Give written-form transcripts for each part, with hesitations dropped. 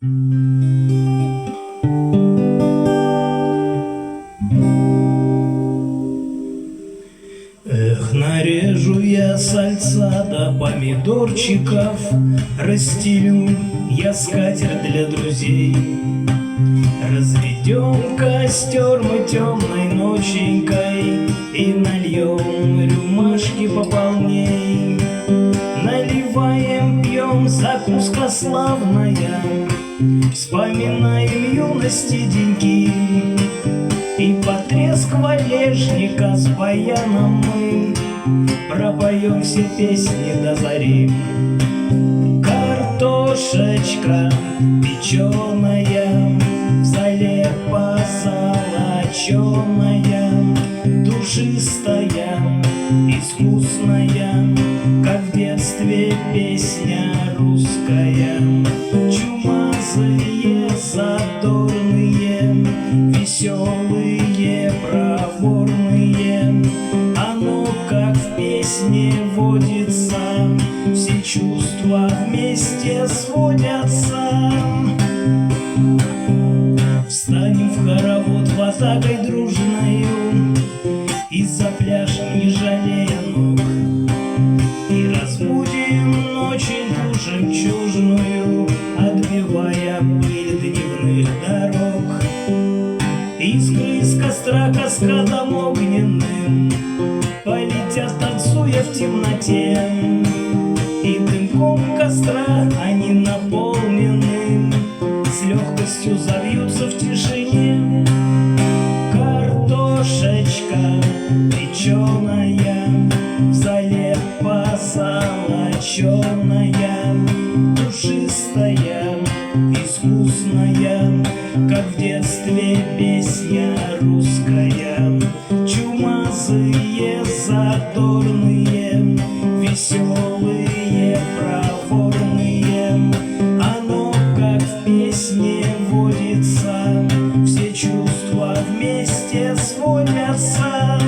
Эх, нарежу я сальца до помидорчиков, расстелю я скатерть для друзей. Разведем костер мы темной ноченькой и нальем рюмашки пополней. Наливаем, пьем, закуска славная, вспоминаем юности деньки. И под треск валежника с баяном мы пропоем все песни до зари. Картошечка печеная, в зале позолоченая, душистая, искусная, как в детстве песня русская. Чумазые, задорные, веселые, проворные, оно как в песне водится, все чувства вместе сводятся. Встанем в хоровод ватагой дружною и запляшем, не жалея ног, и разбудим ноченьку жемчужную, отбивая пыль дневных дорог. Искры из костра каскадом огненным полетят, танцуя в темноте, и дымком костра они наполнены, с легкостью завьются в тишине. Картошечка печеная, в зале позолоченая, душистая, искусная, как в детстве песня русская. Чумазые, задорные, веселые, проворные, оно как в песне водится, все чувства вместе сводятся.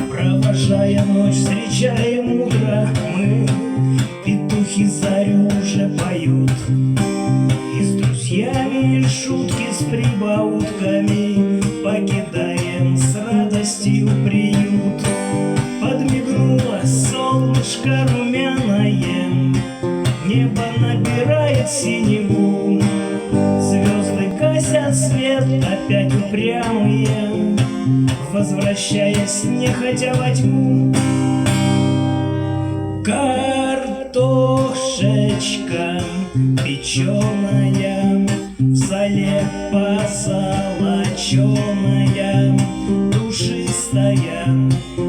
Провожая ночь, встречаем утро мы, петухи зарю уже поют, и с друзьями шутки с прибаутками покидаем с радостью приют. Подмигнуло солнышко румяное, небо набирает синеву, звезды гасят свет, опять упрямые, возвращаясь нехотя во тьму. Картошечка печеная, в зале позолоченая, душистая,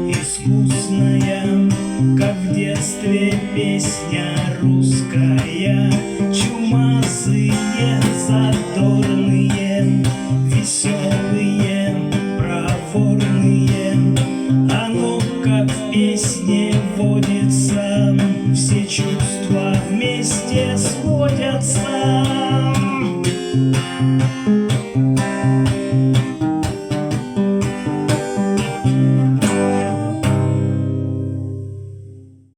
искусная, как в детстве песня русская. Чумазые, задорные, веселые,